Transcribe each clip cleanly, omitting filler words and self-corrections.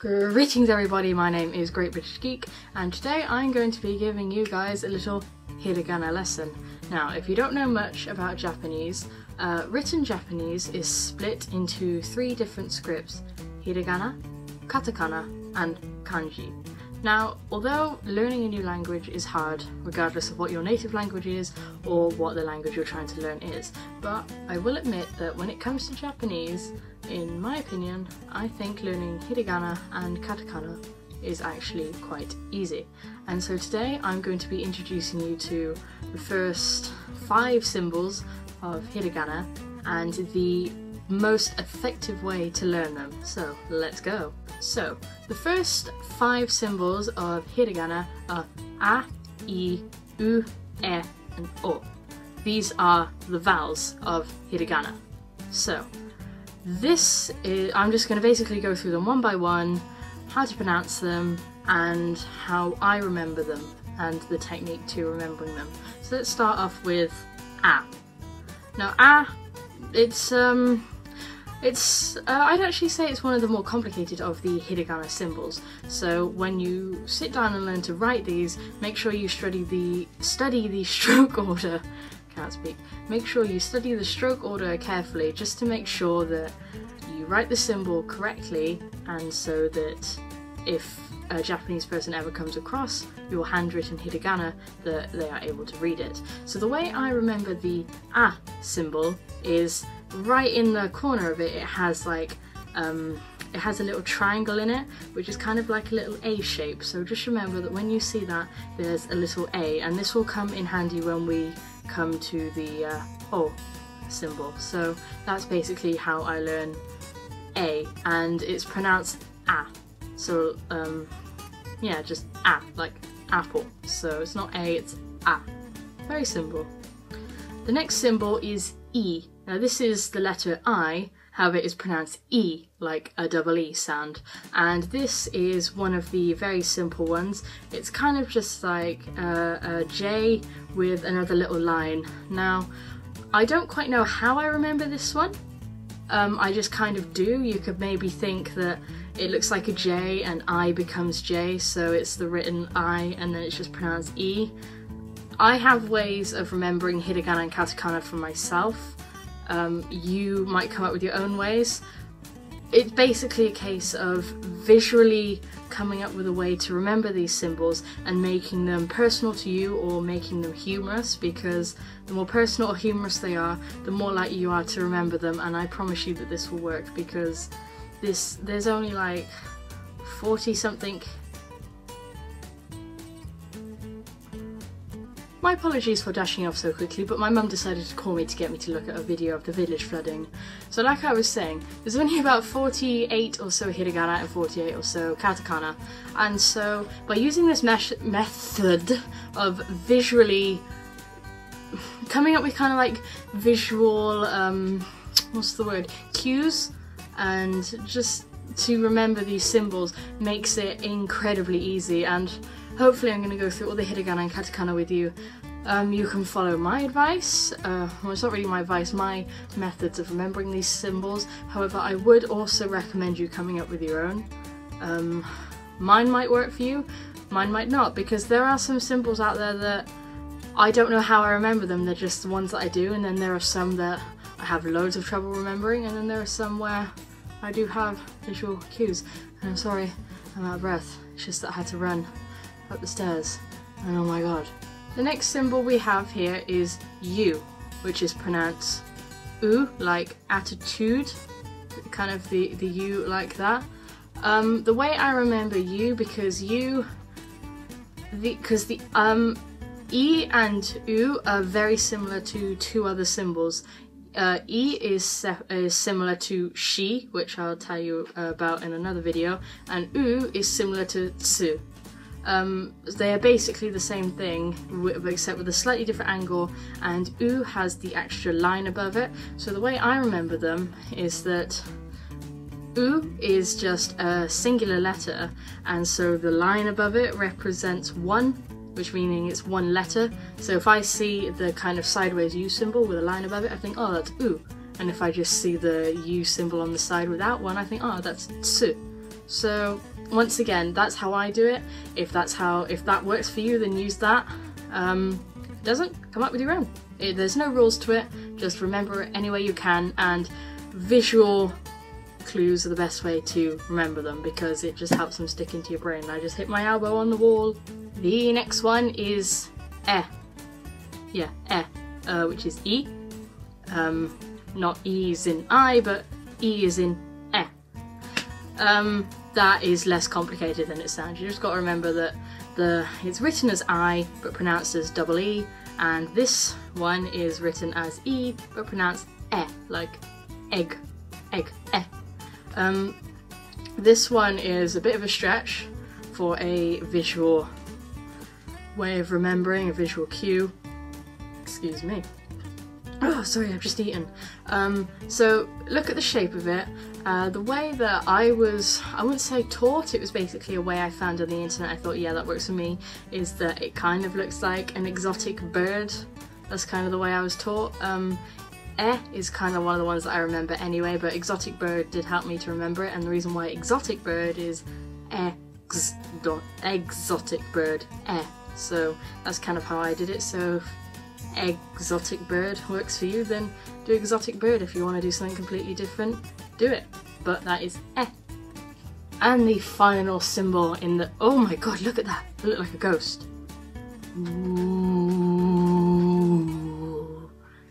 Greetings everybody, my name is Great British Geek and today I'm going to be giving you guys a little hiragana lesson. Now if you don't know much about Japanese, written Japanese is split into three different scripts: hiragana, katakana and kanji. Now although learning a new language is hard regardless of what your native language is or what the language you're trying to learn is, but I will admit that when it comes to Japanese, in my opinion, I think learning hiragana and katakana is actually quite easy. And so today I'm going to be introducing you to the first 5 symbols of hiragana and the most effective way to learn them. So let's go. So the first 5 symbols of hiragana are a, I, u, e and o. These are the vowels of hiragana. So this is, I'm just going to basically go through them one by one, how to pronounce them and how I remember them and the technique to remembering them. So let's start off with a. Now a, I'd actually say it's one of the more complicated of the hiragana symbols. So when you sit down and learn to write these, make sure you study the stroke order. Can't speak. Make sure you study the stroke order carefully just to make sure that you write the symbol correctly, and so that if a Japanese person ever comes across your handwritten hiragana, that they are able to read it. So the way I remember the a symbol is right in the corner of it. It has like it has a little triangle in it, which is kind of like a little A shape. So just remember that when you see that, there's a little A, and this will come in handy when we come to the O symbol. So that's basically how I learn A, and it's pronounced a. So yeah, just a, like apple. So it's not A, it's a. Very simple. The next symbol is E. Now this is the letter I, however it is pronounced E, like a double E sound, and this is one of the very simple ones. It's kind of just like a J with another little line. Now I don't quite know how I remember this one. I just kind of do. You could maybe think that it looks like a J and I becomes J, so it's the written I and then it's just pronounced E. I have ways of remembering hiragana and katakana for myself. You might come up with your own ways. It's basically a case of visually coming up with a way to remember these symbols and making them personal to you or making them humorous, because the more personal or humorous they are, the more likely you are to remember them, and I promise you that this will work, because there's only like 40 something. My apologies for dashing off so quickly, but my mum decided to call me to get me to look at a video of the village flooding. So like I was saying, there's only about 48 or so hiragana and 48 or so katakana, and so by using this method of visually coming up with kind of like visual, what's the word, cues, and just to remember these symbols makes it incredibly easy. And hopefully I'm going to go through all the hiragana and katakana with you. You can follow my advice, well it's not really my advice, my methods of remembering these symbols. However, I would also recommend you coming up with your own. Mine might work for you, mine might not, because there are some symbols out there that I don't know how I remember them. They're just the ones that I do, and then there are some that I have loads of trouble remembering, and then there are some where I do have visual cues. And I'm sorry, I'm out of breath. It's just that I had to run up the stairs, and oh my god. The next symbol we have here is U, which is pronounced U, like attitude, kind of the U like that. The way I remember U, because E and U are very similar to 2 other symbols. E is similar to she, which I'll tell you about in another video, and U is similar to tsu. They are basically the same thing, except with a slightly different angle, and U has the extra line above it. So the way I remember them is that U is just a singular letter, and so the line above it represents 1, which meaning it's 1 letter. So if I see the kind of sideways U symbol with a line above it, I think, oh, that's U. And if I just see the U symbol on the side without one, I think, oh, that's tsu. So once again, that's how I do it. If that works for you, then use that. Doesn't, come up with your own. There's no rules to it, just remember it any way you can, and visual clues are the best way to remember them because it just helps them stick into your brain. I just hit my elbow on the wall. The next one is which is E. Not E as in I, but E as in eh. That is less complicated than it sounds. You just got to remember that it's written as I but pronounced as double E, and this one is written as E but pronounced eh, like egg, eh. This one is a bit of a stretch for a visual way of remembering, a visual cue. Excuse me. Oh, sorry, I've just eaten. So look at the shape of it. The way that I wouldn't say taught, it was basically a way I found on the internet. I thought, yeah, that works for me, is that it kind of looks like an exotic bird. That's kind of the way I was taught. Is kind of one of the ones that I remember anyway, but exotic bird did help me to remember it, and the reason why exotic bird is exotic bird, so that's kind of how I did it. So if exotic bird works for you, then do exotic bird. If you want to do something completely different, do it, but that is And the final symbol in the, oh my god, look at that, it looked like a ghost. Ooh.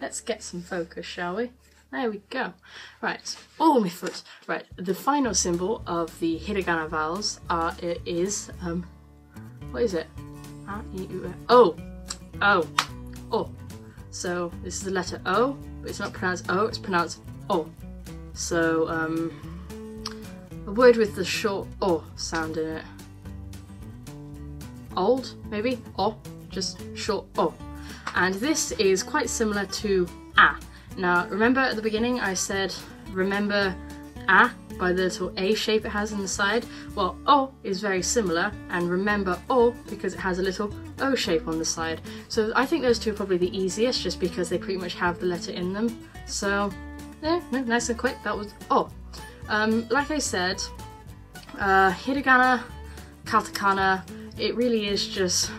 Let's get some focus, shall we? There we go. Right. Oh, my foot. Right. The final symbol of the hiragana vowels is what is it? O. O. O. So this is the letter O, but it's not pronounced O. It's pronounced O. So a word with the short O sound in it. Old, maybe? O. Just short O. And this is quite similar to A. Now, remember at the beginning I said remember A by the little A shape it has in the side? Well, O is very similar, and remember O because it has a little O shape on the side. So I think those two are probably the easiest just because they pretty much have the letter in them. So, yeah, nice and quick, that was O. Like I said, hiragana, katakana, it really is just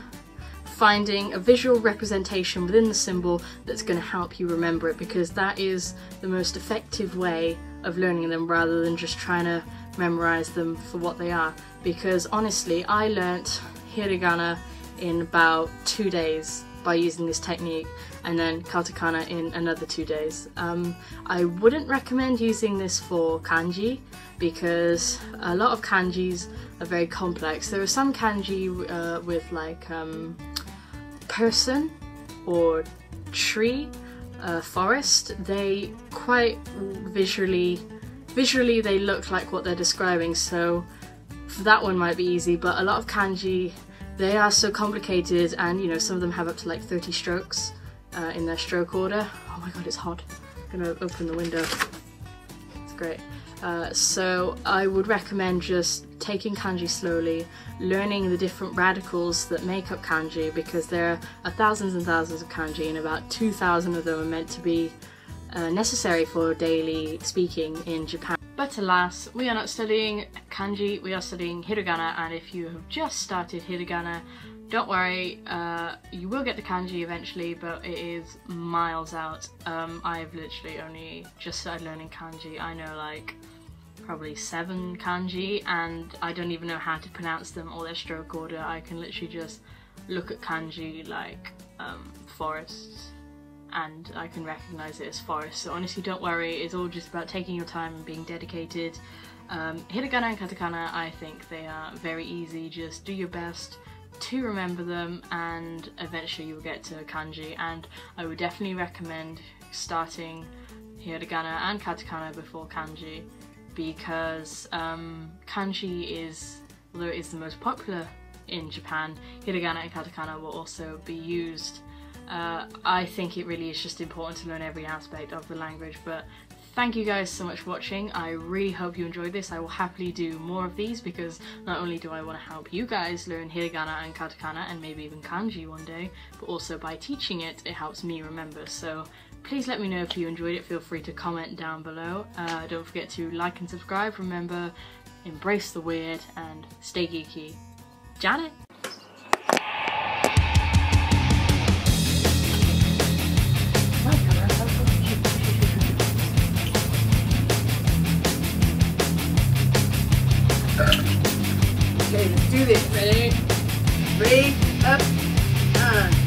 finding a visual representation within the symbol that's going to help you remember it, because that is the most effective way of learning them rather than just trying to memorize them for what they are. Because honestly, I learnt hiragana in about 2 days by using this technique, and then katakana in another 2 days. I wouldn't recommend using this for kanji because a lot of kanjis are very complex. There are some kanji with like person or tree, forest. They quite visually they look like what they're describing, so that one might be easy, but a lot of kanji, they are so complicated, and you know, some of them have up to like 30 strokes in their stroke order. Oh my god, it's hot. I'm gonna open the window. It's great. So I would recommend just taking kanji slowly, learning the different radicals that make up kanji, because there are thousands and thousands of kanji, and about 2,000 of them are meant to be necessary for daily speaking in Japan. But alas, we are not studying kanji, we are studying hiragana, and if you have just started hiragana, don't worry, you will get the kanji eventually, but it is miles out. I've literally only just started learning kanji. I know like probably 7 kanji, and I don't even know how to pronounce them or their stroke order. I can literally just look at kanji like forests, and I can recognize it as forest. So honestly, don't worry, it's all just about taking your time and being dedicated. Hiragana and katakana, I think they are very easy. Just do your best to remember them, and eventually you'll get to kanji. And I would definitely recommend starting hiragana and katakana before kanji, because kanji is, although it is the most popular in Japan, hiragana and katakana will also be used. I think it really is just important to learn every aspect of the language. But thank you guys so much for watching. I really hope you enjoyed this. I will happily do more of these, because not only do I want to help you guys learn hiragana and katakana and maybe even kanji one day, but also by teaching it, it helps me remember. So please let me know if you enjoyed it. Feel free to comment down below. Don't forget to like and subscribe. Remember, embrace the weird, and stay geeky. Janet! Okay, let's do this. Ready? 3, up, and